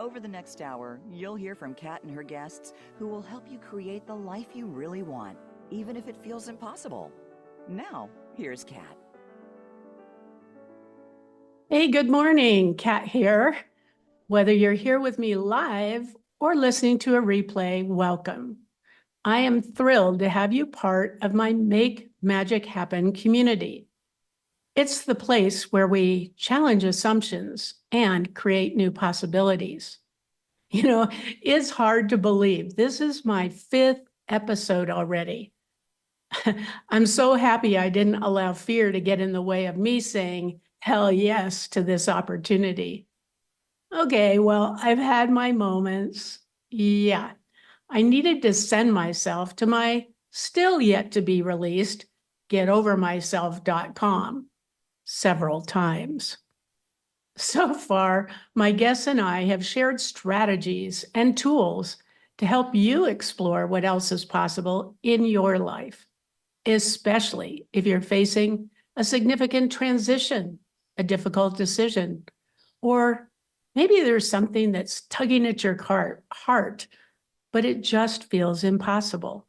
Over the next hour, you'll hear from Kat and her guests who will help you create the life you really want, even if it feels impossible. Now, here's Kat. Hey, good morning. Kat here. Whether you're here with me live or listening to a replay, welcome. I am thrilled to have you part of my Make Magic Happen community. It's the place where we challenge assumptions and create new possibilities. You know, it's hard to believe this is my 5th episode already. I'm so happy I didn't allow fear to get in the way of me saying hell yes to this opportunity. Okay, well, I've had my moments. Yeah, I needed to send myself to my still yet to be released getovermyself.com several times. So far, my guests and I have shared strategies and tools to help you explore what else is possible in your life, especially if you're facing a significant transition, a difficult decision, or maybe there's something that's tugging at your heart, but it just feels impossible.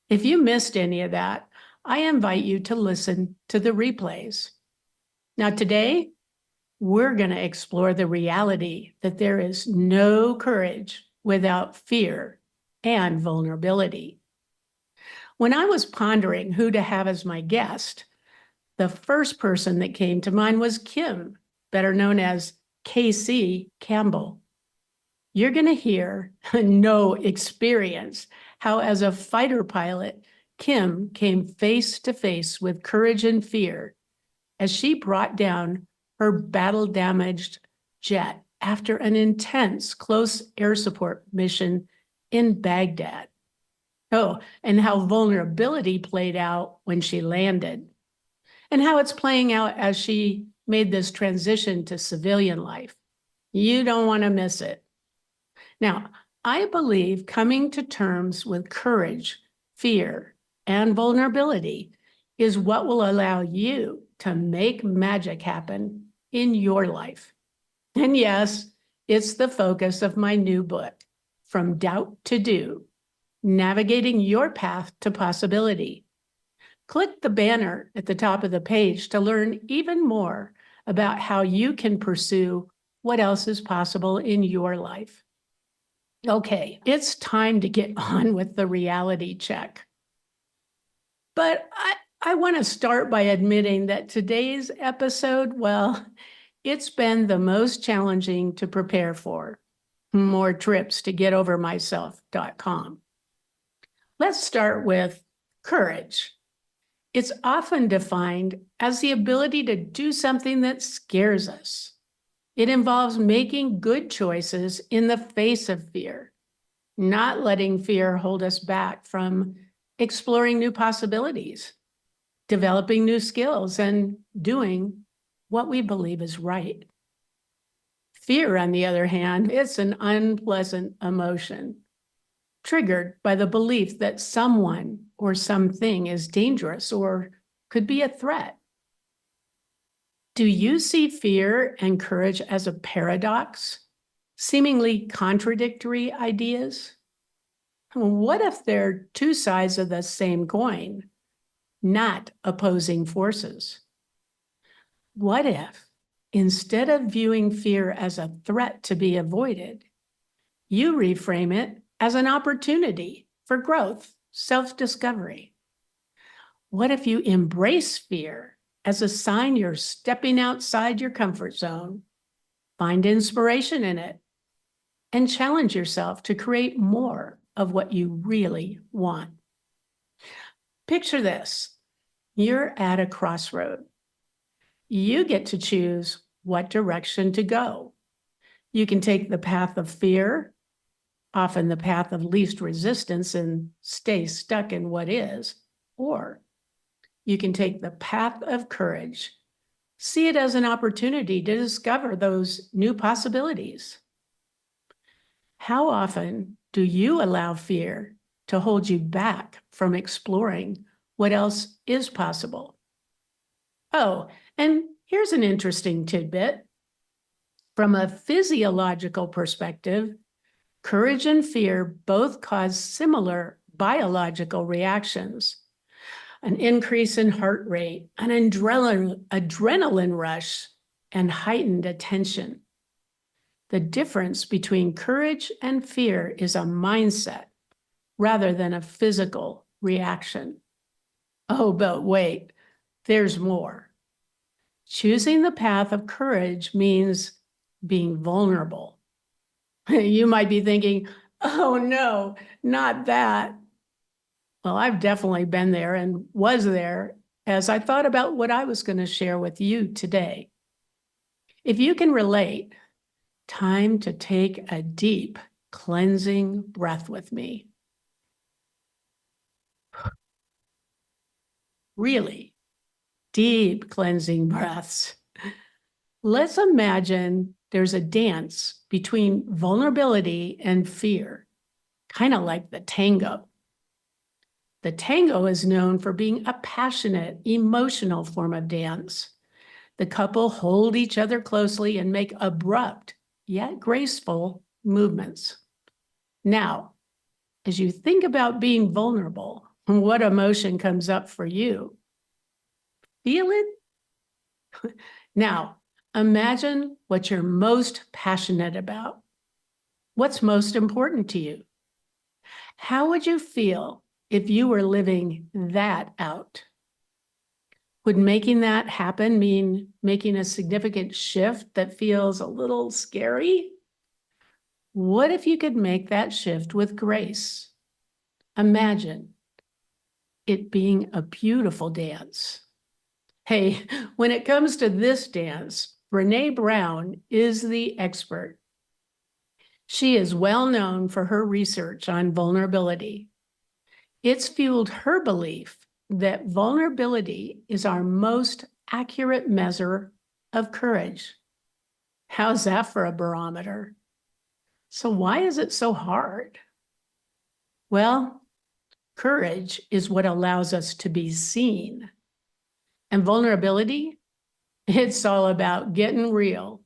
If you missed any of that, I invite you to listen to the replays. Now, today, we're going to explore the reality that there is no courage without fear and vulnerability. When I was pondering who to have as my guest, the first person that came to mind was Kim, better known as KC Campbell. You're going to hear, no experience, how as a fighter pilot, Kim came face to face with courage and fear as she brought down her battle-damaged jet after an intense close air support mission in Baghdad. Oh, and how vulnerability played out when she landed, and how it's playing out as she made this transition to civilian life. You don't want to miss it. Now, I believe coming to terms with courage, fear, and vulnerability is what will allow you to make magic happen in your life. And yes, it's the focus of my new book, From Doubt to Do, Navigating Your Path to Possibility. Click the banner at the top of the page to learn even more about how you can pursue what else is possible in your life. Okay, it's time to get on with the reality check. But I want to start by admitting that today's episode, well, it's been the most challenging to prepare for. More trips to getovermyself.com. Let's start with courage. It's often defined as the ability to do something that scares us. It involves making good choices in the face of fear, not letting fear hold us back from exploring new possibilities, developing new skills, and doing what we believe is right. Fear, on the other hand, it's an unpleasant emotion, triggered by the belief that someone or something is dangerous or could be a threat. Do you see fear and courage as a paradox, seemingly contradictory ideas? What if they're two sides of the same coin, not opposing forces? What if, instead of viewing fear as a threat to be avoided, you reframe it as an opportunity for growth, self-discovery? What if you embrace fear as a sign you're stepping outside your comfort zone, find inspiration in it, and challenge yourself to create more of what you really want? Picture this. You're at a crossroad. You get to choose what direction to go. You can take the path of fear, often the path of least resistance, and stay stuck in what is, or you can take the path of courage, see it as an opportunity to discover those new possibilities. How often do you allow fear to hold you back from exploring what else is possible? Oh, and here's an interesting tidbit. From a physiological perspective, courage and fear both cause similar biological reactions. An increase in heart rate, an adrenaline rush, and heightened attention. The difference between courage and fear is a mindset rather than a physical reaction. Oh, but wait, there's more. Choosing the path of courage means being vulnerable. You might be thinking, oh no, not that. Well, I've definitely been there and was there as I thought about what I was going to share with you today. If you can relate, time to take a deep, cleansing breath with me. Really deep cleansing breaths. Let's imagine there's a dance between vulnerability and fear, kind of like the tango. The tango is known for being a passionate, emotional form of dance. The couple hold each other closely and make abrupt, yet graceful movements. Now, as you think about being vulnerable, what emotion comes up for you? Feel it? Now, imagine what you're most passionate about. What's most important to you? How would you feel if you were living that out? Would making that happen mean making a significant shift that feels a little scary? What if you could make that shift with grace? Imagine it being a beautiful dance. Hey, when it comes to this dance, Brené Brown is the expert. She is well known for her research on vulnerability. It's fueled her belief that vulnerability is our most accurate measure of courage. How's that for a barometer? So why is it so hard? Well, courage is what allows us to be seen. And vulnerability, it's all about getting real,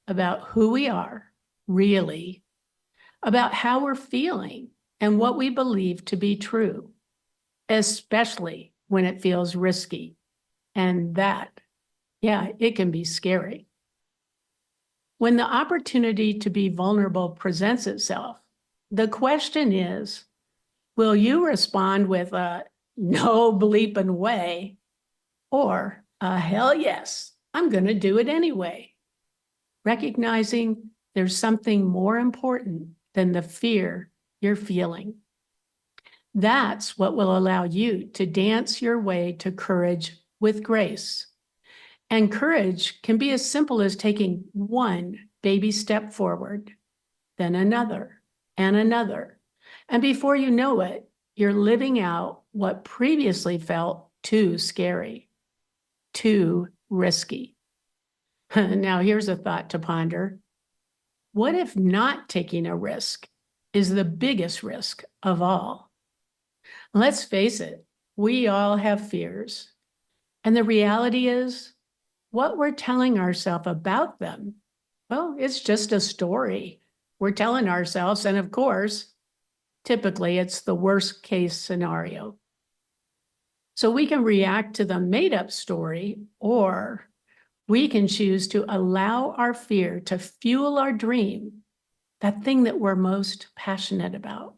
about who we are, really, about how we're feeling and what we believe to be true, especially when it feels risky. And that, yeah, it can be scary. When the opportunity to be vulnerable presents itself, the question is, will you respond with a no bleeping way or a hell yes, I'm going to do it anyway? Recognizing there's something more important than the fear you're feeling. That's what will allow you to dance your way to courage with grace. And courage can be as simple as taking one baby step forward, then another and another. And before you know it, you're living out what previously felt too scary, too risky. Now, here's a thought to ponder. What if not taking a risk is the biggest risk of all? Let's face it, we all have fears. And the reality is, what we're telling ourselves about them, well, it's just a story we're telling ourselves. And of course, typically it's the worst case scenario. So we can react to the made up story, or we can choose to allow our fear to fuel our dream, that thing that we're most passionate about.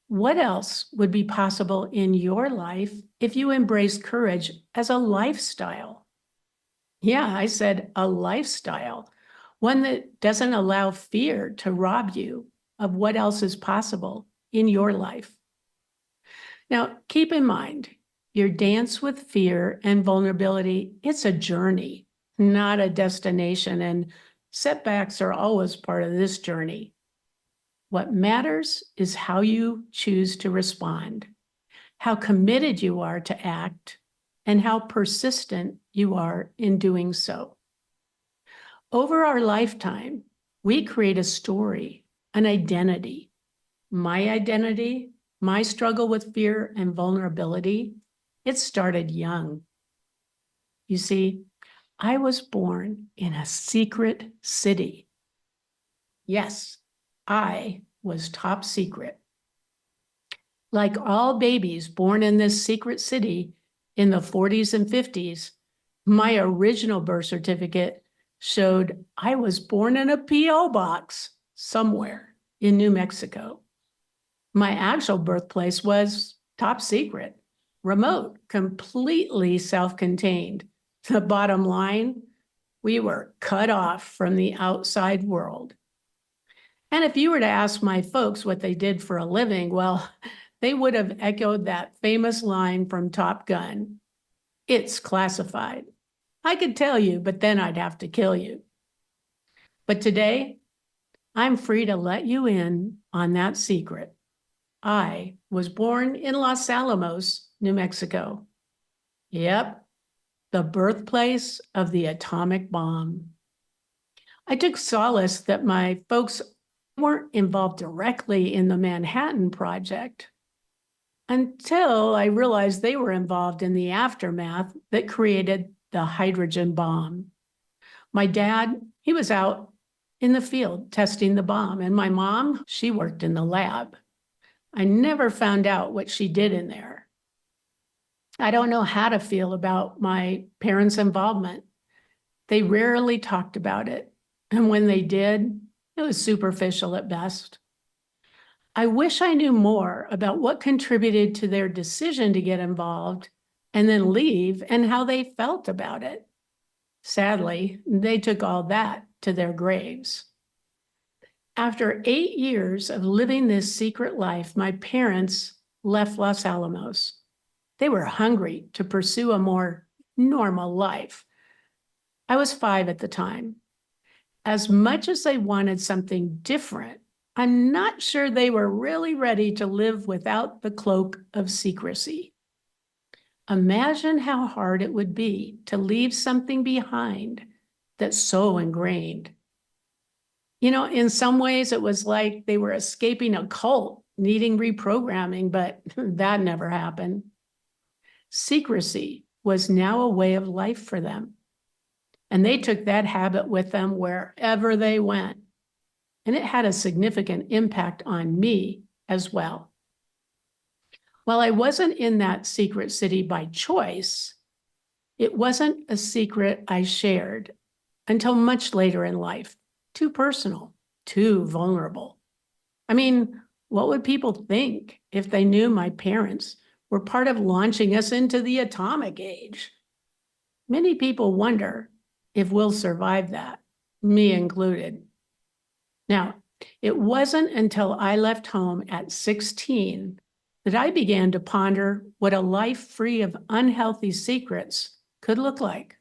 What else would be possible in your life if you embrace courage as a lifestyle? Yeah, I said a lifestyle, one that doesn't allow fear to rob you of what else is possible in your life. Now, keep in mind, your dance with fear and vulnerability, it's a journey, not a destination, and setbacks are always part of this journey. What matters is how you choose to respond, how committed you are to act, and how persistent you are in doing so. Over our lifetime, we create a story, an identity. My identity, my struggle with fear and vulnerability, it started young. You see, I was born in a secret city. Yes, I was top secret. Like all babies born in this secret city in the 40s and 50s, my original birth certificate showed I was born in a P.O. box somewhere in New Mexico. My actual birthplace was top secret, remote, completely self-contained. The bottom line, we were cut off from the outside world. And if you were to ask my folks what they did for a living, well, they would have echoed that famous line from Top Gun. It's classified. I could tell you, but then I'd have to kill you. But today, I'm free to let you in on that secret. I was born in Los Alamos, New Mexico. Yep, the birthplace of the atomic bomb. I took solace that my folks weren't involved directly in the Manhattan Project until I realized they were involved in the aftermath that created the hydrogen bomb. My dad, he was out in the field testing the bomb, and my mom, she worked in the lab. I never found out what she did in there. I don't know how to feel about my parents' involvement. They rarely talked about it, and when they did, it was superficial at best. I wish I knew more about what contributed to their decision to get involved and then leave and how they felt about it. Sadly, they took all that to their graves. After 8 years of living this secret life, my parents left Los Alamos. They were hungry to pursue a more normal life. I was 5 at the time. As much as they wanted something different, I'm not sure they were really ready to live without the cloak of secrecy. Imagine how hard it would be to leave something behind that's so ingrained. You know, in some ways, it was like they were escaping a cult needing reprogramming, but that never happened. Secrecy was now a way of life for them. And they took that habit with them wherever they went. And it had a significant impact on me as well. While I wasn't in that secret city by choice, it wasn't a secret I shared until much later in life. Too personal, too vulnerable. I mean, what would people think if they knew my parents were part of launching us into the atomic age? Many people wonder if we'll survive that, me included. Now, it wasn't until I left home at 16 that I began to ponder what a life free of unhealthy secrets could look like.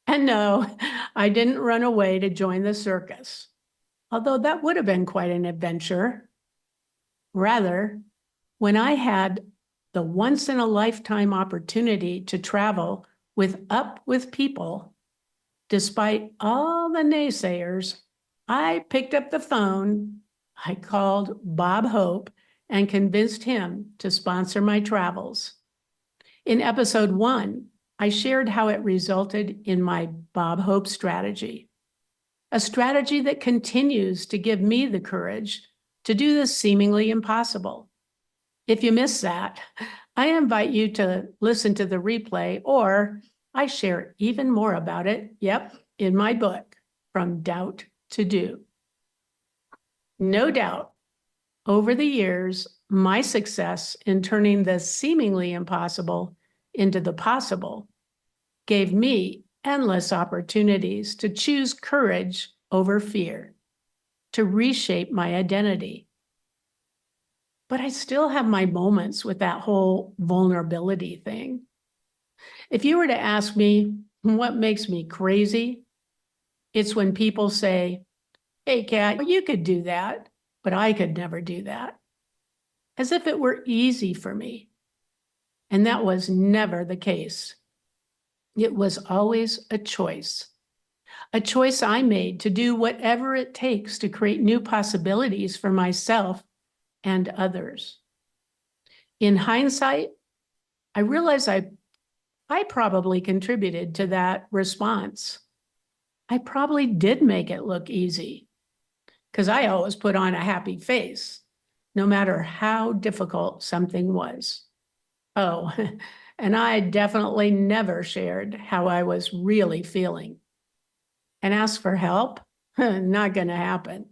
And no, I didn't run away to join the circus, although that would have been quite an adventure. Rather, when I had the once-in-a-lifetime opportunity to travel with people, despite all the naysayers, I picked up the phone, I called Bob Hope, and convinced him to sponsor my travels. In episode 1, I shared how it resulted in my Bob Hope strategy, a strategy that continues to give me the courage to do the seemingly impossible. If you missed that, I invite you to listen to the replay, or I share even more about it, in my book, From Doubt to Do. No doubt, over the years, my success in turning the seemingly impossible into the possible gave me endless opportunities to choose courage over fear, to reshape my identity. But I still have my moments with that whole vulnerability thing. If you were to ask me what makes me crazy, it's when people say, "Hey, Kat, you could do that, but I could never do that." As if it were easy for me. And that was never the case. It was always a choice I made to do whatever it takes to create new possibilities for myself and others. In hindsight, I realize I I probably contributed to that response. I probably did make it look easy because I always put on a happy face, no matter how difficult something was. Oh, and I definitely never shared how I was really feeling. And ask for help? Not going to happen.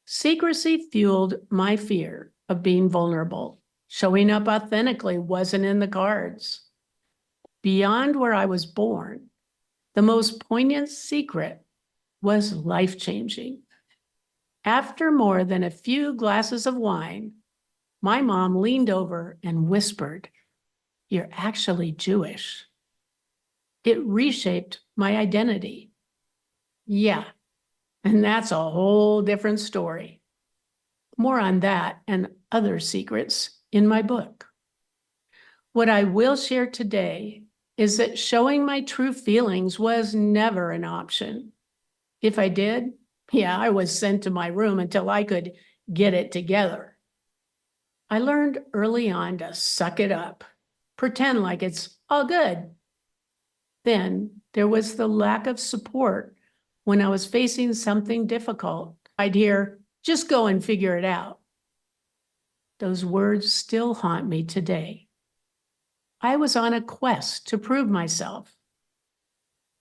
Secrecy fueled my fear of being vulnerable. Showing up authentically wasn't in the cards. Beyond where I was born, the most poignant secret was life-changing. After more than a few glasses of wine, my mom leaned over and whispered, "You're actually Jewish." It reshaped my identity. Yeah, and that's a whole different story. More on that and other secrets in my book. What I will share today is that showing my true feelings was never an option. If I did, yeah, I was sent to my room until I could get it together. I learned early on to suck it up, pretend like it's all good. Then there was the lack of support when I was facing something difficult. I'd hear, "Just go and figure it out." Those words still haunt me today. I was on a quest to prove myself.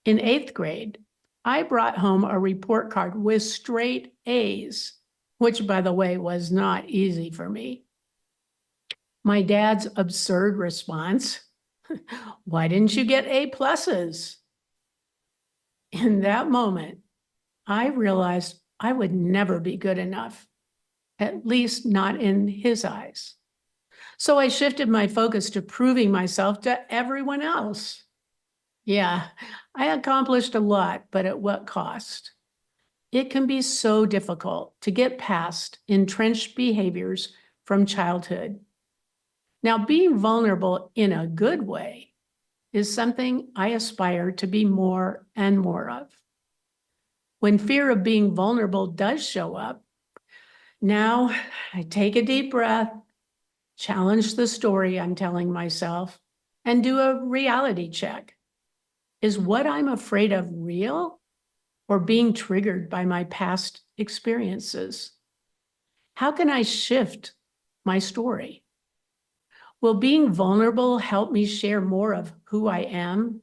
In 8th grade, I brought home a report card with straight A's, which, by the way, was not easy for me. My dad's absurd response, "Why didn't you get A pluses?" In that moment, I realized I would never be good enough, at least not in his eyes. So I shifted my focus to proving myself to everyone else. Yeah, I accomplished a lot, but at what cost? It can be so difficult to get past entrenched behaviors from childhood. Now, being vulnerable in a good way is something I aspire to be more and more of. When fear of being vulnerable does show up, now I take a deep breath, challenge the story I'm telling myself, and do a reality check. Is what I'm afraid of real or being triggered by my past experiences? How can I shift my story? Will being vulnerable help me share more of who I am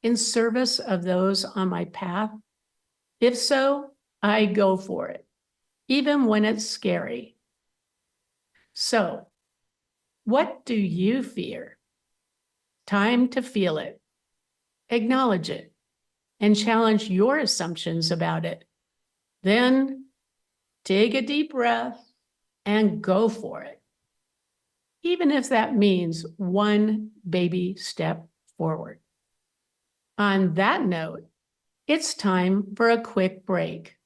in service of those on my path? If so, I go for it, even when it's scary. So, what do you fear? Time to feel it, acknowledge it, and challenge your assumptions about it. Then take a deep breath and go for it, even if that means one baby step forward. On that note, it's time for a quick break.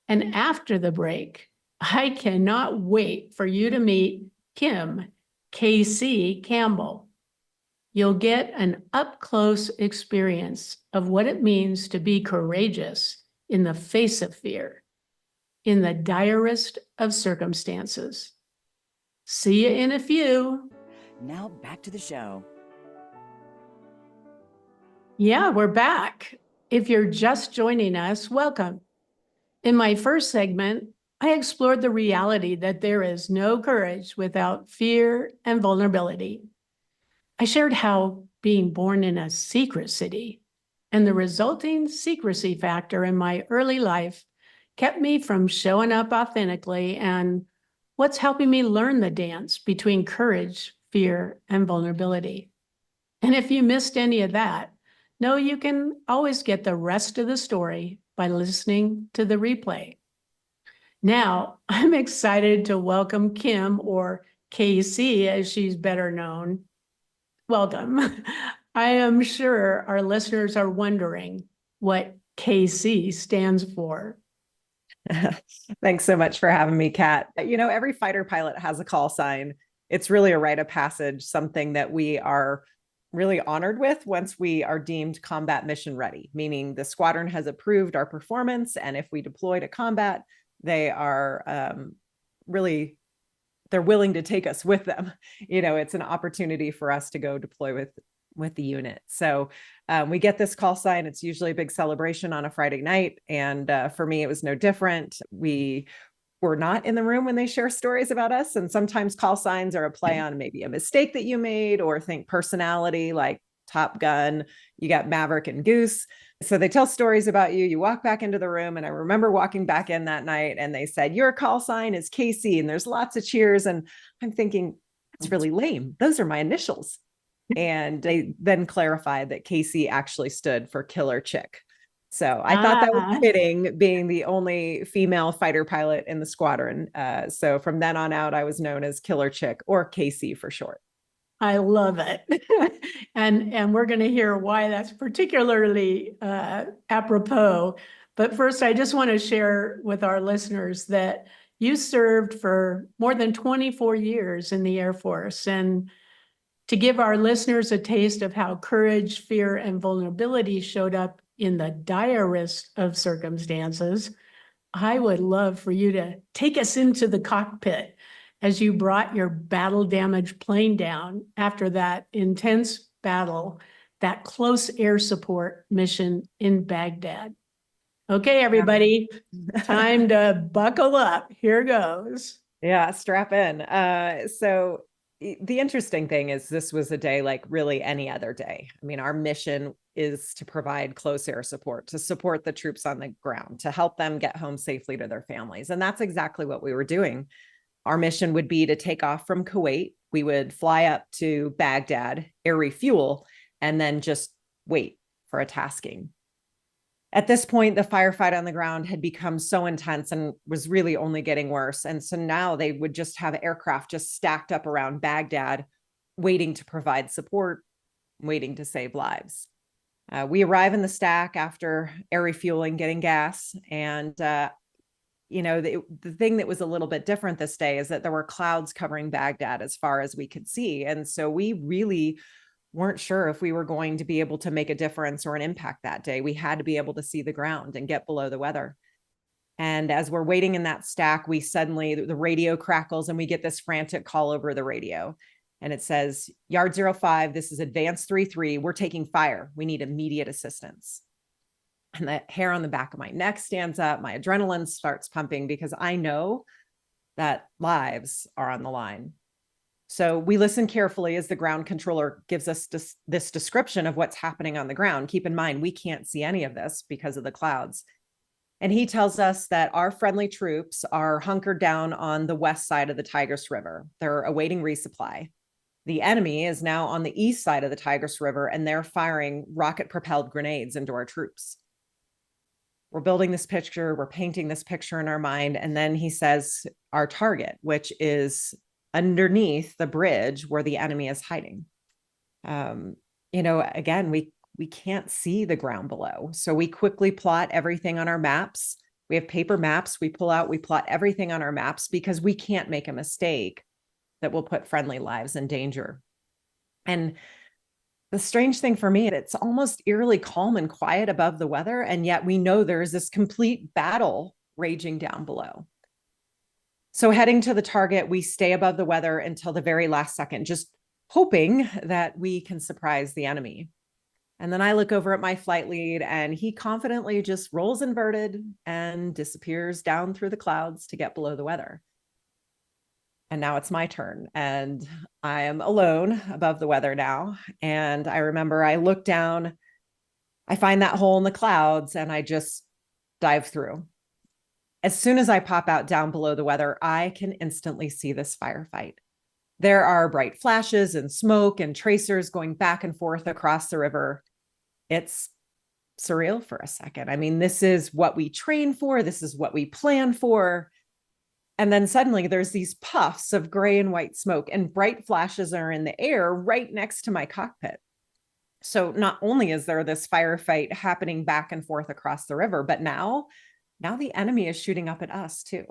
And after the break, I cannot wait for you to meet Kim KC Campbell. You'll get an up-close experience of what it means to be courageous in the face of fear, in the direst of circumstances. See you in a few. Now back to the show. Yeah, we're back. If you're just joining us, welcome. In my first segment, I explored the reality that there is no courage without fear and vulnerability. I shared how being born in a secret city and the resulting secrecy factor in my early life kept me from showing up authentically, and what's helping me learn the dance between courage, fear, and vulnerability. And if you missed any of that, know you can always get the rest of the story by listening to the replay. Now, I'm excited to welcome Kim, or KC as she's better known. Welcome. I am sure our listeners are wondering what KC stands for. Thanks so much for having me, Kat. You know, every fighter pilot has a call sign. It's really a rite of passage, something that we are really honored with once we are deemed combat mission ready, meaning the squadron has approved our performance. And if we deploy to combat, they are they're willing to take us with them. You know, it's an opportunity for us to go deploy with with the unit. So we get this call sign. It's usually a big celebration on a Friday night. And for me, it was no different. We were not in the room when they share stories about us. And sometimes call signs are a play on maybe a mistake that you made, or think personality, like Top Gun, you got Maverick and Goose. So they tell stories about you. You walk back into the room. And I remember walking back in that night and they said, your call sign is Casey. And there's lots of cheers. And I'm thinking, that's really lame. Those are my initials. And they then clarified that Casey actually stood for Killer Chick. So I thought that was fitting, being the only female fighter pilot in the squadron. So from then on out, I was known as Killer Chick, or Casey for short. I love it. and we're going to hear why that's particularly apropos. But first, I just want to share with our listeners that you served for more than 24 years in the Air Force. And to give our listeners a taste of how courage, fear, and vulnerability showed up in the direst of circumstances, I would love for you to take us into the cockpit as you brought your battle-damaged plane down after that intense battle, that close air support mission in Baghdad. Okay, everybody, time to buckle up. Here goes. Yeah, strap in. So the interesting thing is this was a day like really any other day. I mean, our mission is to provide close air support, to support the troops on the ground, to help them get home safely to their families. And that's exactly what we were doing. Our mission would be to take off from Kuwait. We would fly up to Baghdad, air refuel, and then just wait for a tasking. At this point, the firefight on the ground had become so intense and was really only getting worse. And so now they would just have aircraft just stacked up around Baghdad, waiting to provide support, waiting to save lives. We arrive in the stack after air refueling, getting gas. And, the thing that was a little bit different this day is that there were clouds covering Baghdad as far as we could see. And so we really weren't sure if we were going to be able to make a difference or an impact that day. We had to be able to see the ground and get below the weather. And as we're waiting in that stack, we suddenly, the radio crackles and we get this frantic call over the radio. And it says, Yard 05, this is Advance 3-3. We're taking fire. We need immediate assistance. And the hair on the back of my neck stands up. My adrenaline starts pumping because I know that lives are on the line. So we listen carefully as the ground controller gives us this description of what's happening on the ground. Keep in mind, we can't see any of this because of the clouds. And he tells us that our friendly troops are hunkered down on the west side of the Tigris River. They're awaiting resupply. The enemy is now on the east side of the Tigris River, and they're firing rocket-propelled grenades into our troops. We're building this picture, we're painting this picture in our mind, and then he says our target, which is underneath the bridge where the enemy is hiding. Again, we can't see the ground below. So we quickly plot everything on our maps. We have paper maps we pull out, we plot everything on our maps because we can't make a mistake that will put friendly lives in danger. And the strange thing for me, it's almost eerily calm and quiet above the weather. And yet we know there's this complete battle raging down below. So heading to the target, we stay above the weather until the very last second, just hoping that we can surprise the enemy. And then I look over at my flight lead and he confidently just rolls inverted and disappears down through the clouds to get below the weather. And now it's my turn and I am alone above the weather now. And I remember I look down, I find that hole in the clouds and I just dive through. As soon as I pop out down below the weather, I can instantly see this firefight. There are bright flashes and smoke and tracers going back and forth across the river. It's surreal for a second. I mean, this is what we train for. This is what we plan for. And then suddenly there's these puffs of gray and white smoke and bright flashes are in the air right next to my cockpit. So not only is there this firefight happening back and forth across the river, but now the enemy is shooting up at us too.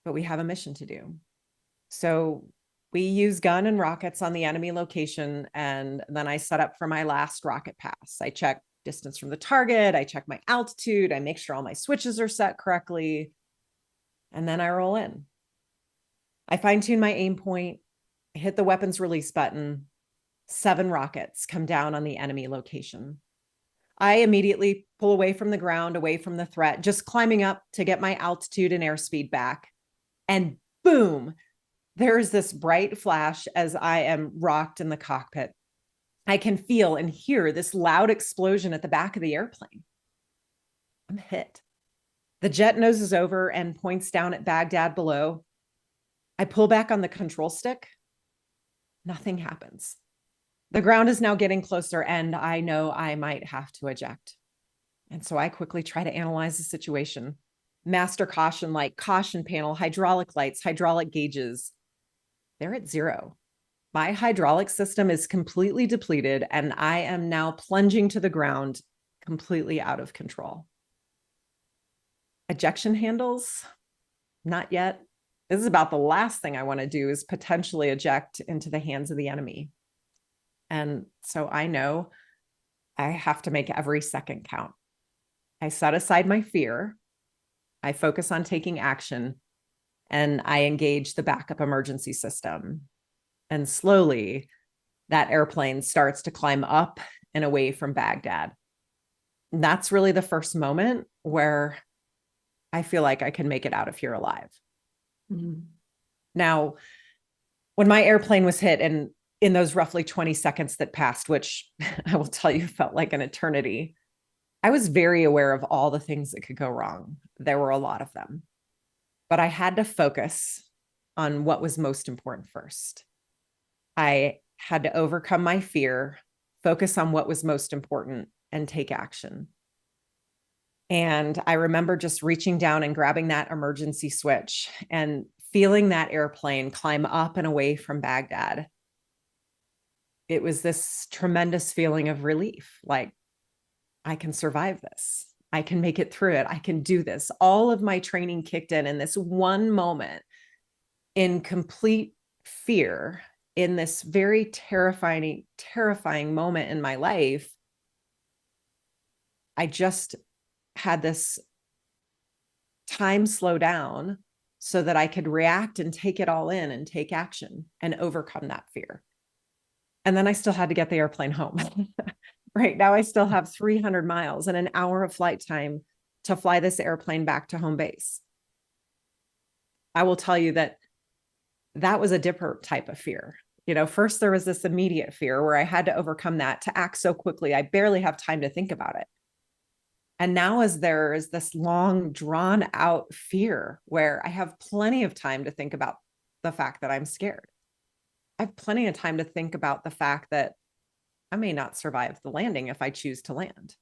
But we have a mission to do. So we use gun and rockets on the enemy location. And then I set up for my last rocket pass. I check distance from the target. I check my altitude. I make sure all my switches are set correctly. And then I roll in. I fine tune my aim point, hit the weapons release button, 7 rockets come down on the enemy location. I immediately pull away from the ground, away from the threat, just climbing up to get my altitude and airspeed back. And boom, there's this bright flash as I am rocked in the cockpit. I can feel and hear this loud explosion at the back of the airplane. I'm hit. The jet noses over and points down at Baghdad below. I pull back on the control stick. Nothing happens. The ground is now getting closer, and I know I might have to eject. And so I quickly try to analyze the situation. Master caution light, caution panel, hydraulic lights, hydraulic gauges. They're at 0. My hydraulic system is completely depleted, and I am now plunging to the ground, completely out of control. Ejection handles? Not yet. This is about the last thing I want to do, is potentially eject into the hands of the enemy. And so I know I have to make every second count. I set aside my fear. I focus on taking action, and I engage the backup emergency system. And slowly that airplane starts to climb up and away from Baghdad. And that's really the first moment where I feel like I can make it out of here alive. Mhm. Now, when my airplane was hit, and in those roughly 20 seconds that passed, which I will tell you felt like an eternity, I was very aware of all the things that could go wrong. There were a lot of them, but I had to focus on what was most important first. I had to overcome my fear, focus on what was most important, and take action. And I remember just reaching down and grabbing that emergency switch and feeling that airplane climb up and away from Baghdad. It was this tremendous feeling of relief, like, I can survive this. I can make it through it. I can do this. All of my training kicked in this one moment, in complete fear, in this very terrifying moment in my life. I just had this time slow down so that I could react and take it all in and take action and overcome that fear. And then I still had to get the airplane home. Right now, I still have 300 miles and an hour of flight time to fly this airplane back to home base. I will tell you that that was a different type of fear. First there was this immediate fear where I had to overcome that, to act so quickly. I barely have time to think about it. And now, as there is this long, drawn out fear where I have plenty of time to think about the fact that I'm scared. I have plenty of time to think about the fact that I may not survive the landing if I choose to land.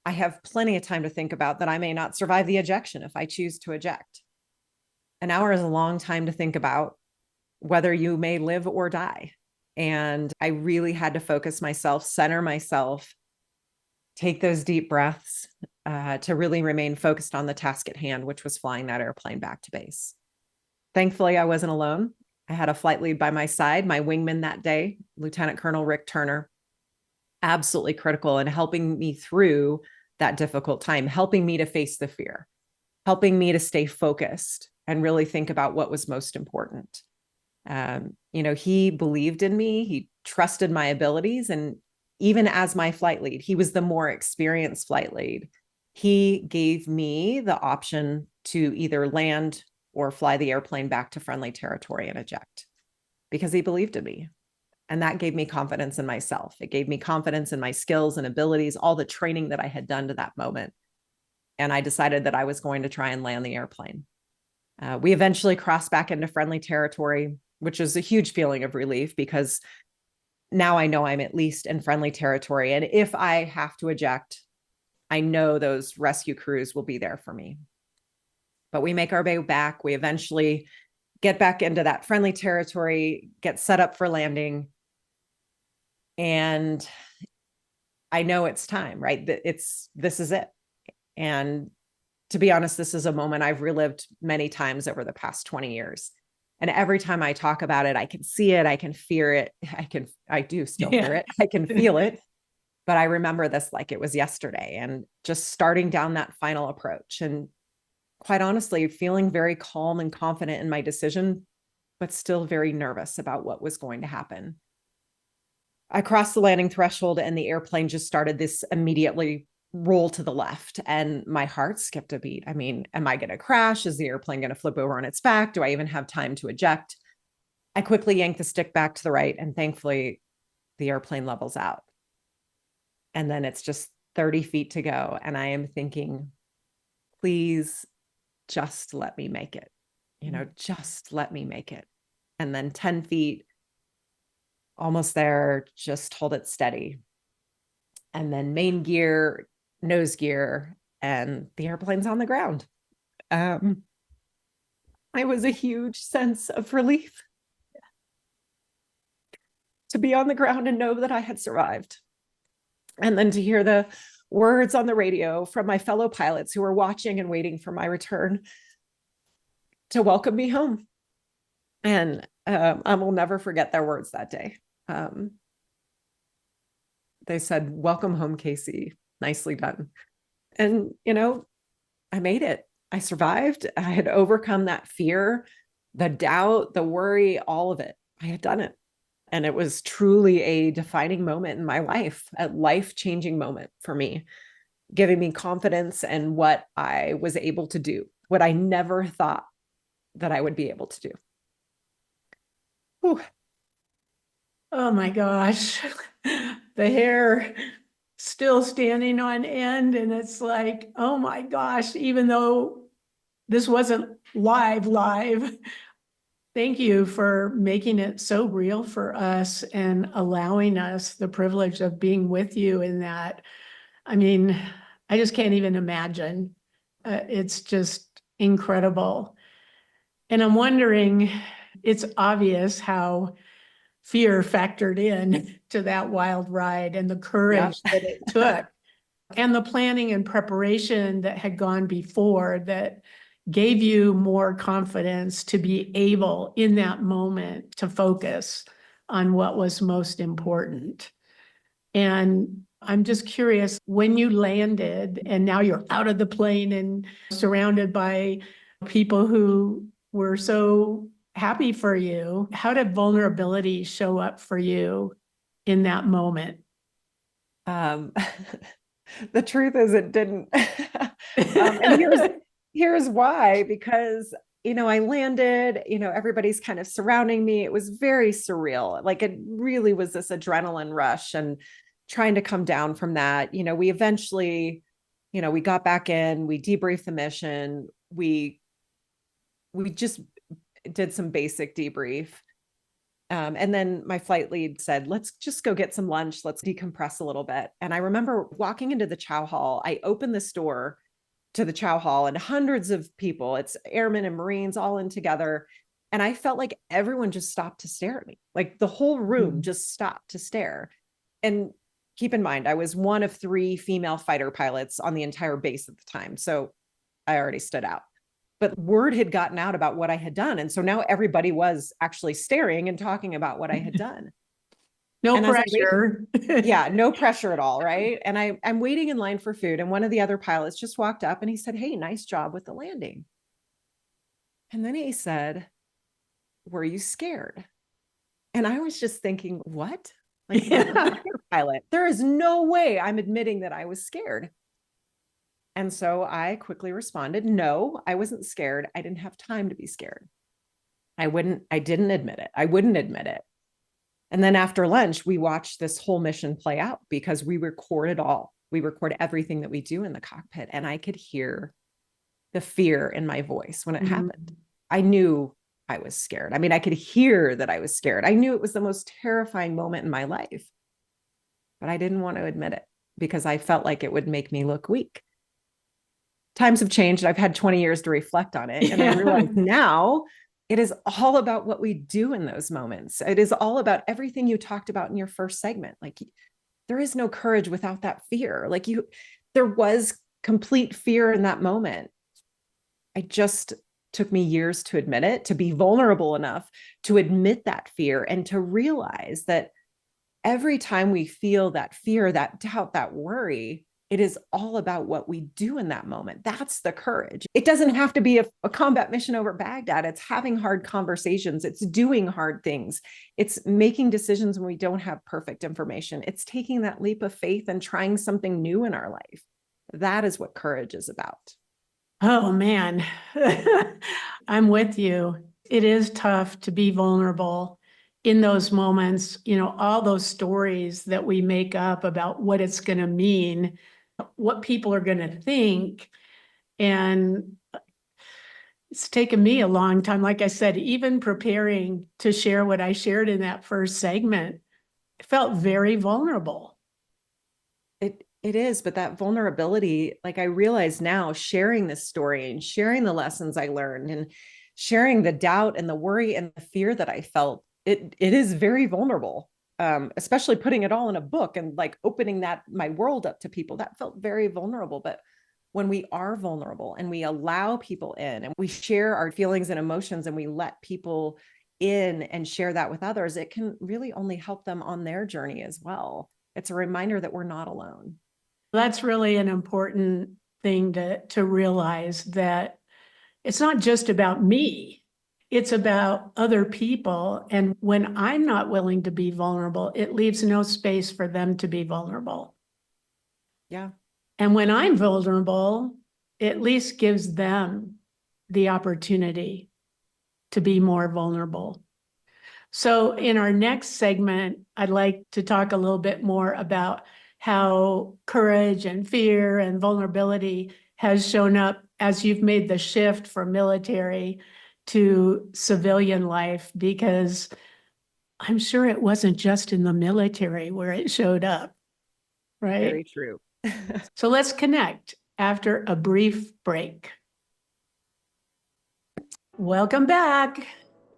I have plenty of time to think about that I may not survive the ejection if I choose to eject. An hour is a long time to think about whether you may live or die. And I really had to focus myself, center myself, take those deep breaths to really remain focused on the task at hand, which was flying that airplane back to base. Thankfully, I wasn't alone. I had a flight lead by my side, my wingman that day, Lieutenant Colonel Rick Turner, absolutely critical in helping me through that difficult time, helping me to face the fear, helping me to stay focused and really think about what was most important. He believed in me. He trusted my abilities. And even as my flight lead, he was the more experienced flight lead. He gave me the option to either land or fly the airplane back to friendly territory and eject, because he believed in me. And that gave me confidence in myself. It gave me confidence in my skills and abilities, all the training that I had done to that moment. And I decided that I was going to try and land the airplane. We eventually crossed back into friendly territory, which was a huge feeling of relief, because now I know I'm at least in friendly territory. And if I have to eject, I know those rescue crews will be there for me. But we make our way back. We eventually get back into that friendly territory, get set up for landing. And I know it's time, right? This is it. And to be honest, this is a moment I've relived many times over the past 20 years. And every time I talk about it, I can see it, I can fear it. I do still fear it. I can feel it. But I remember this like it was yesterday, and just starting down that final approach, and quite honestly, feeling very calm and confident in my decision, but still very nervous about what was going to happen. I crossed the landing threshold and the airplane just started this immediately roll to the left, and my heart skipped a beat. I mean, am I going to crash? Is the airplane going to flip over on its back? Do I even have time to eject? I quickly yanked the stick back to the right, and thankfully the airplane levels out. And then it's just 30 feet to go. And I am thinking, please just let me make it, just let me make it. And then 10 feet, almost there, just hold it steady. And then main gear, nose gear, and the airplane's on the ground. It was a huge sense of relief to be on the ground and know that I had survived. And then to hear the words on the radio from my fellow pilots who were watching and waiting for my return to welcome me home. And I will never forget their words that day. They said, "Welcome home, Casey. Nicely done." And, I made it. I survived. I had overcome that fear, the doubt, the worry, all of it. I had done it. And it was truly a defining moment in my life, a life-changing moment for me, giving me confidence in what I was able to do, what I never thought that I would be able to do. Whew. Oh my gosh, the hair still standing on end. And it's like, oh my gosh, even though this wasn't live, thank you for making it so real for us and allowing us the privilege of being with you in that. I mean, I just can't even imagine. It's just incredible. And I'm wondering, it's obvious how fear factored in to that wild ride and the courage that it took and the planning and preparation that had gone before that gave you more confidence to be able in that moment to focus on what was most important. And I'm just curious, when you landed and now you're out of the plane and surrounded by people who were so happy for you, how did vulnerability show up for you in that moment? The truth is it didn't. And here's why, because, I landed, everybody's kind of surrounding me. It was very surreal. Like it really was this adrenaline rush and trying to come down from that. We eventually, we got back in, we debriefed the mission. We just did some basic debrief. And then my flight lead said, "Let's just go get some lunch. Let's decompress a little bit." And I remember walking into the chow hall. I opened this door to the chow hall and hundreds of people, it's airmen and Marines all in together. And I felt like everyone just stopped to stare at me. Like the whole room just stopped to stare. And keep in mind, I was one of 3 female fighter pilots on the entire base at the time. So I already stood out. But word had gotten out about what I had done. And so now everybody was actually staring and talking about what I had done. No pressure. Yeah, no pressure at all, right? And I'm waiting in line for food. And one of the other pilots just walked up and he said, "Hey, nice job with the landing." And then he said, "Were you scared?" And I was just thinking, what? Like, yeah. Pilot, there is no way I'm admitting that I was scared. And so I quickly responded, "No, I wasn't scared. I didn't have time to be scared. I didn't admit it. I wouldn't admit it." And then after lunch, we watched this whole mission play out because we record it all. We record everything that we do in the cockpit. And I could hear the fear in my voice when it happened. I knew I was scared. I mean, I could hear that I was scared. I knew it was the most terrifying moment in my life, but I didn't want to admit it because I felt like it would make me look weak. Times have changed. I've had 20 years to reflect on it. And I realize now it is all about what we do in those moments. It is all about everything you talked about in your first segment. Like there is no courage without that fear. Like there was complete fear in that moment. It just took me years to admit it, to be vulnerable enough to admit that fear and to realize that every time we feel that fear, that doubt, that worry, It is all about what we do in that moment. That's the courage. It doesn't have to be a combat mission over Baghdad. It's having hard conversations. It's doing hard things. It's making decisions when we don't have perfect information. It's taking that leap of faith and trying something new in our life. That is what courage is about. Oh, man. I'm with you. It is tough to be vulnerable in those moments, all those stories that we make up about what it's going to mean, what people are going to think. And it's taken me a long time. Like I said, even preparing to share what I shared in that first segment, it felt very vulnerable. It is, but that vulnerability, like I realize now, sharing this story and sharing the lessons I learned and sharing the doubt and the worry and the fear that I felt, it is very vulnerable. Especially putting it all in a book and like opening my world up to people, that felt very vulnerable. But when we are vulnerable and we allow people in and we share our feelings and emotions and we let people in and share that with others, it can really only help them on their journey as well. It's a reminder that we're not alone. That's really an important thing to realize, that it's not just about me. It's about other people. And when I'm not willing to be vulnerable, it leaves no space for them to be vulnerable. Yeah. And when I'm vulnerable, it at least gives them the opportunity to be more vulnerable. So in our next segment, I'd like to talk a little bit more about how courage and fear and vulnerability has shown up as you've made the shift from military to civilian life, because I'm sure it wasn't just in the military where it showed up, right? Very true. So let's connect after a brief break. Welcome back.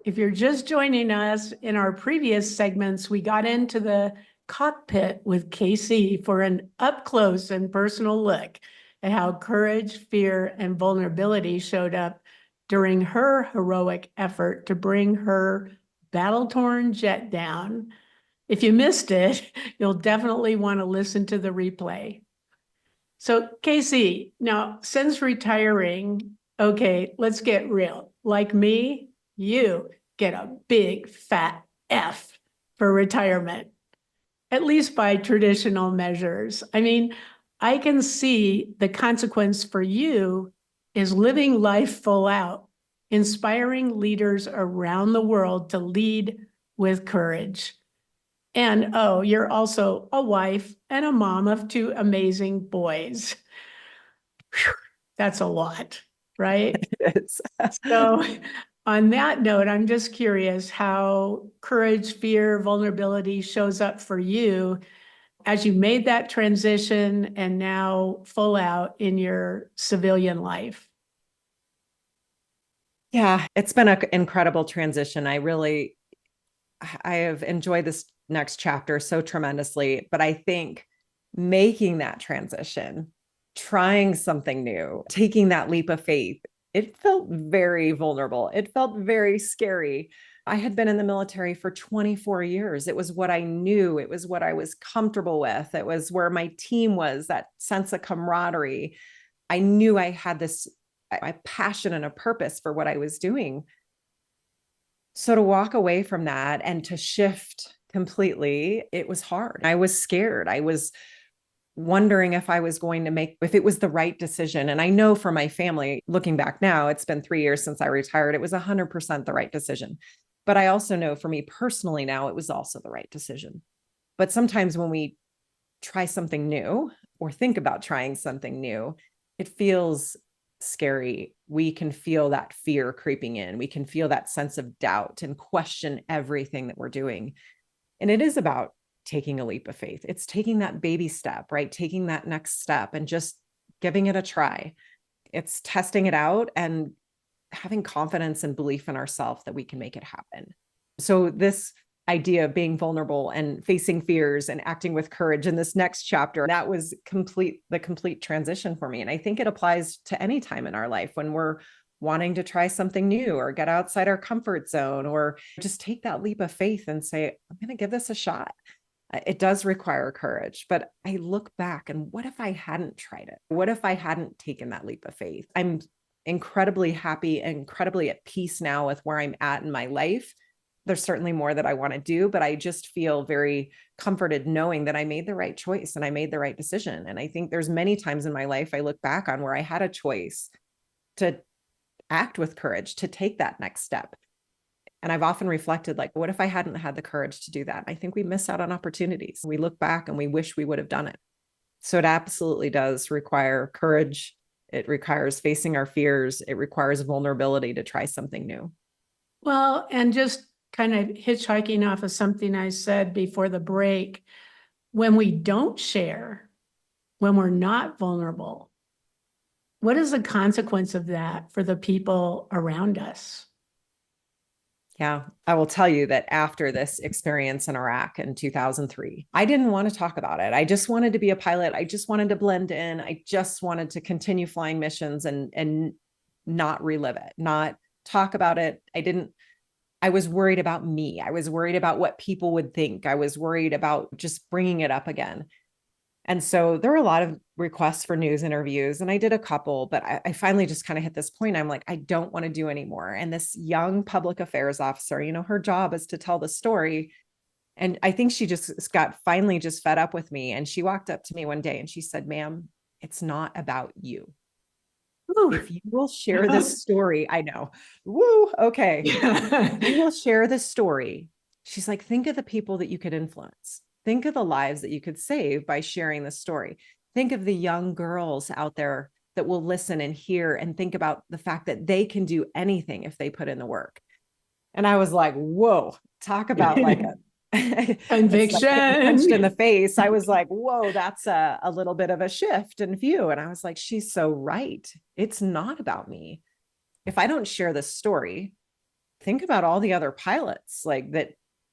If you're just joining us, in our previous segments, we got into the cockpit with Casey for an up-close and personal look at how courage, fear, and vulnerability showed up during her heroic effort to bring her battle-torn jet down. If you missed it, you'll definitely want to listen to the replay. So Casey, now since retiring, okay, let's get real. Like me, you get a big fat F for retirement, at least by traditional measures. I mean, I can see the consequence for you is living life full out, inspiring leaders around the world to lead with courage. And oh, you're also a wife and a mom of 2 amazing boys. Whew, that's a lot, right? It is. So on that note, I'm just curious how courage, fear, vulnerability shows up for you as you made that transition and now full out in your civilian life. Yeah, it's been an incredible transition. I have enjoyed this next chapter so tremendously, but I think making that transition, trying something new, taking that leap of faith, it felt very vulnerable. It felt very scary. I had been in the military for 24 years. It was what I knew. It was what I was comfortable with. It was where my team was, that sense of camaraderie. I knew I had a passion and a purpose for what I was doing. So to walk away from that and to shift completely, it was hard. I was scared. I was wondering if I was going to if it was the right decision. And I know for my family, looking back now, it's been 3 years since I retired. It was 100% the right decision. But I also know for me personally now, it was also the right decision. But sometimes when we try something new or think about trying something new, it feels scary. We can feel that fear creeping in. We can feel that sense of doubt and question everything that we're doing. And it is about taking a leap of faith. It's taking that baby step, right? Taking that next step and just giving it a try. It's testing it out and having confidence and belief in ourselves that we can make it happen. So this idea of being vulnerable and facing fears and acting with courage in this next chapter, that was the complete transition for me. And I think it applies to any time in our life when we're wanting to try something new or get outside our comfort zone or just take that leap of faith and say, I'm going to give this a shot. It does require courage, but I look back and what if I hadn't tried it? What if I hadn't taken that leap of faith? I'm incredibly happy, incredibly at peace now with where I'm at in my life. There's certainly more that I want to do, but I just feel very comforted knowing that I made the right choice and I made the right decision. And I think there's many times in my life I look back on where I had a choice to act with courage, to take that next step. And I've often reflected, like, what if I hadn't had the courage to do that? I think we miss out on opportunities. We look back and we wish we would have done it. So it absolutely does require courage. It requires facing our fears. It requires vulnerability to try something new. Well, and just kind of hitchhiking off of something I said before the break, when we don't share, when we're not vulnerable, what is the consequence of that for the people around us? Yeah, I will tell you that after this experience in Iraq in 2003, I didn't want to talk about it. I just wanted to be a pilot. I just wanted to blend in. I just wanted to continue flying missions and not relive it, not talk about it. I was worried about me. I was worried about what people would think. I was worried about just bringing it up again. And so there were a lot of requests for news interviews, and I did a couple, but I finally just kind of hit this point. I'm like, I don't want to do anymore. And this young public affairs officer, her job is to tell the story. And I think she just got finally just fed up with me. And she walked up to me one day and she said, "Ma'am, it's not about you. Ooh. If you will share this story," I know. Woo. Okay. "You will share this story." She's like, "Think of the people that you could influence. Think of the lives that you could save by sharing this story. Think of the young girls out there that will listen and hear and think about the fact that they can do anything if they put in the work." And I was like, whoa, talk about like a conviction, like punched in the face. I was like, whoa, that's a little bit of a shift in view. And I was like, she's so right. It's not about me. If I don't share this story, think about all the other pilots like that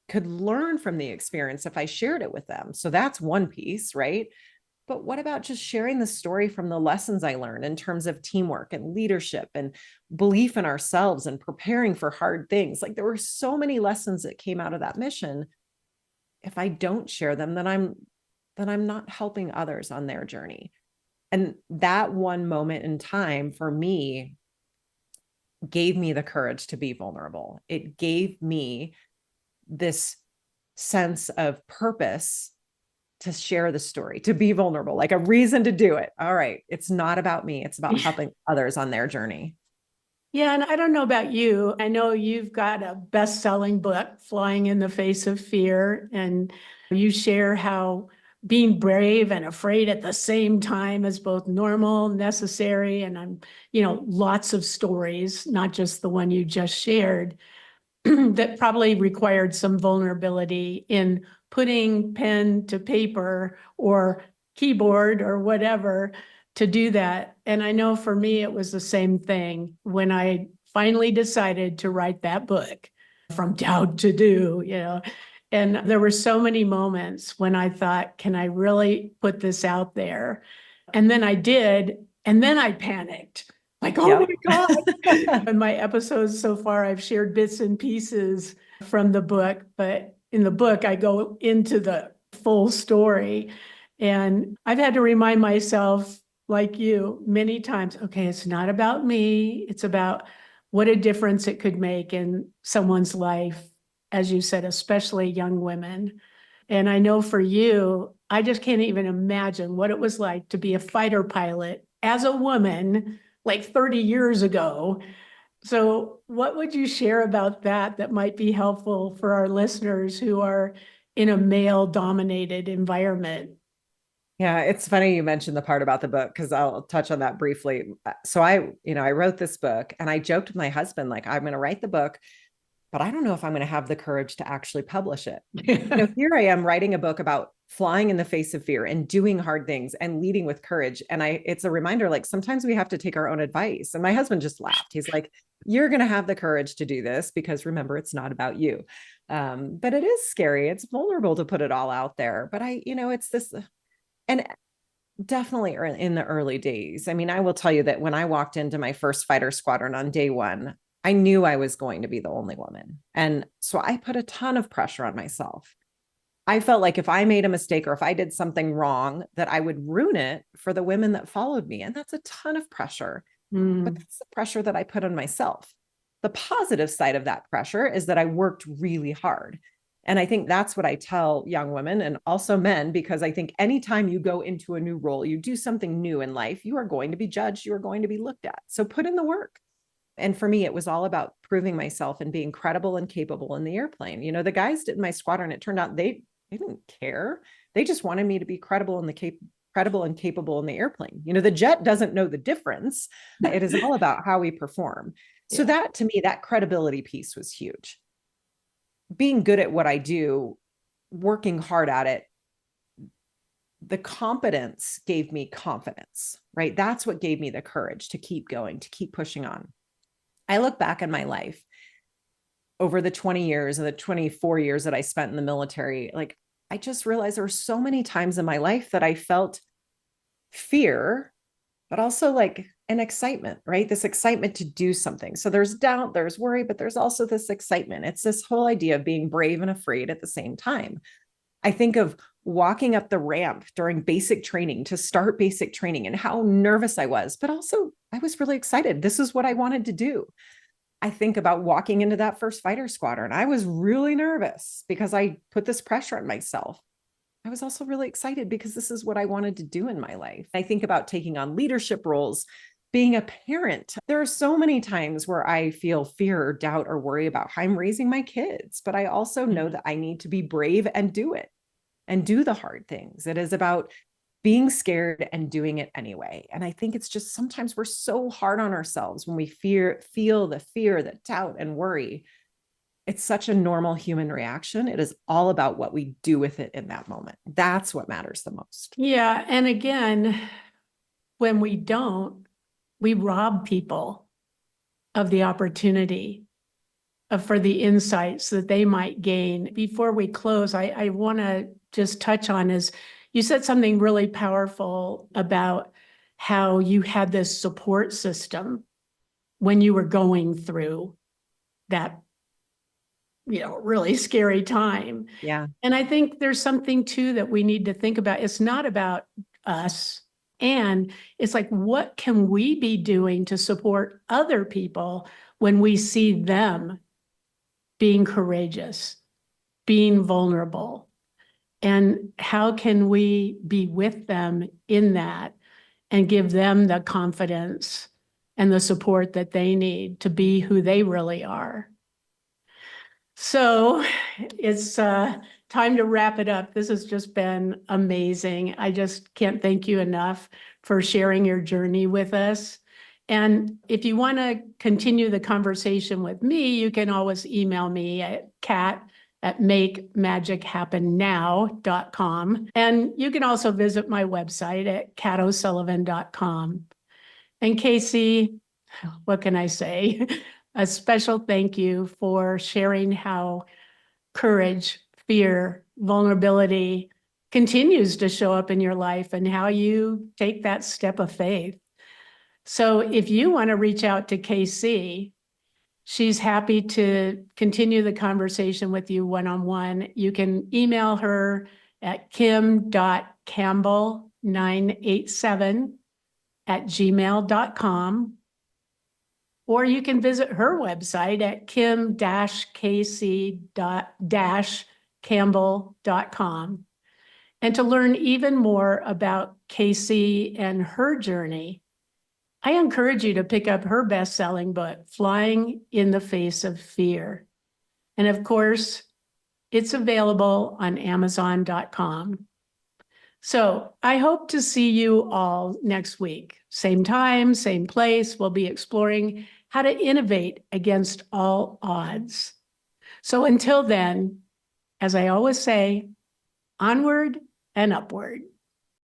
could learn from the experience if I shared it with them. So that's one piece, right? But what about just sharing the story from the lessons I learned in terms of teamwork and leadership and belief in ourselves and preparing for hard things? Like there were so many lessons that came out of that mission. If I don't share them, then I'm not helping others on their journey. And that one moment in time for me gave me the courage to be vulnerable. It gave me this sense of purpose to share the story, to be vulnerable, like a reason to do it. All right. It's not about me. It's about helping others on their journey. Yeah. And I don't know about you. I know you've got a best-selling book, Flying in the Face of Fear, and you share how being brave and afraid at the same time is both normal, necessary, and lots of stories, not just the one you just shared, that probably required some vulnerability in putting pen to paper or keyboard or whatever to do that. And I know for me, it was the same thing when I finally decided to write that book, From Doubt to Do, and there were so many moments when I thought, can I really put this out there? And then I did, and then I panicked. Like, oh my God. In my episodes so far, I've shared bits and pieces from the book, but in the book, I go into the full story. And I've had to remind myself, like you, many times, okay, it's not about me. It's about what a difference it could make in someone's life, as you said, especially young women. And I know for you, I just can't even imagine what it was like to be a fighter pilot as a woman like 30 years ago. So what would you share about that might be helpful for our listeners who are in a male-dominated environment? Yeah, it's funny you mentioned the part about the book because I'll touch on that briefly. So I wrote this book and I joked with my husband, like, I'm going to write the book, but I don't know if I'm going to have the courage to actually publish it. Here I am writing a book about flying in the face of fear and doing hard things and leading with courage. And it's a reminder, like sometimes we have to take our own advice. And my husband just laughed. He's like, you're going to have the courage to do this because remember, it's not about you. But it is scary. It's vulnerable to put it all out there. But it's this, and definitely in the early days. I mean, I will tell you that when I walked into my first fighter squadron on day one, I knew I was going to be the only woman. And so I put a ton of pressure on myself. I felt like if I made a mistake or if I did something wrong, that I would ruin it for the women that followed me. And that's a ton of pressure, but that's the pressure that I put on myself. The positive side of that pressure is that I worked really hard. And I think that's what I tell young women and also men, because I think anytime you go into a new role, you do something new in life, you are going to be judged, you are going to be looked at. So put in the work. And for me, it was all about proving myself and being credible and capable in the airplane. You know, the guys in my squadron, it turned out they didn't care. They just wanted me to be credible and capable in the airplane. You know, the jet doesn't know the difference. It is all about how we perform. So that, to me, that credibility piece was huge. Being good at what I do, working hard at it, the competence gave me confidence, right? That's what gave me the courage to keep going, to keep pushing on. I look back in my life over the 20 years and the 24 years that I spent in the military, like I just realized there were so many times in my life that I felt fear, but also like an excitement, right? This excitement to do something. So there's doubt, there's worry, but there's also this excitement. It's this whole idea of being brave and afraid at the same time. I think of walking up the ramp during basic training to start basic training and how nervous I was, but also I was really excited. This is what I wanted to do. I think about walking into that first fighter squadron. I was really nervous because I put this pressure on myself. I was also really excited because this is what I wanted to do in my life. I think about taking on leadership roles, being a parent. There are so many times where I feel fear or doubt or worry about how I'm raising my kids, but I also know that I need to be brave and do it and do the hard things. It is about being scared and doing it anyway. And I think it's just sometimes we're so hard on ourselves when we feel the fear, the doubt and worry. It's such a normal human reaction. It is all about what we do with it in that moment. That's what matters the most. Yeah. And again, when we don't, we rob people of the opportunity for the insights that they might gain. Before we close, I want to just touch on is you said something really powerful about how you had this support system when you were going through that, really scary time. Yeah. And I think there's something too that we need to think about. It's not about us. And it's like, what can we be doing to support other people when we see them being courageous, being vulnerable? And how can we be with them in that and give them the confidence and the support that they need to be who they really are? So it's time to wrap it up. This has just been amazing. I just can't thank you enough for sharing your journey with us. And if you want to continue the conversation with me, you can always email me at kat@makemagichappennow.com. And you can also visit my website at katosullivan.com. And Casey, what can I say? A special thank you for sharing how courage, fear, vulnerability continues to show up in your life and how you take that step of faith. So if you want to reach out to Casey, she's happy to continue the conversation with you one-on-one. You can email her at kim.campbell987@gmail.com. Or you can visit her website at kim-casey-campbell.com. And to learn even more about Casey and her journey, I encourage you to pick up her best-selling book, Flying in the Face of Fear. And of course, it's available on Amazon.com. So I hope to see you all next week. Same time, same place. We'll be exploring how to innovate against all odds. So until then, as I always say, onward and upward.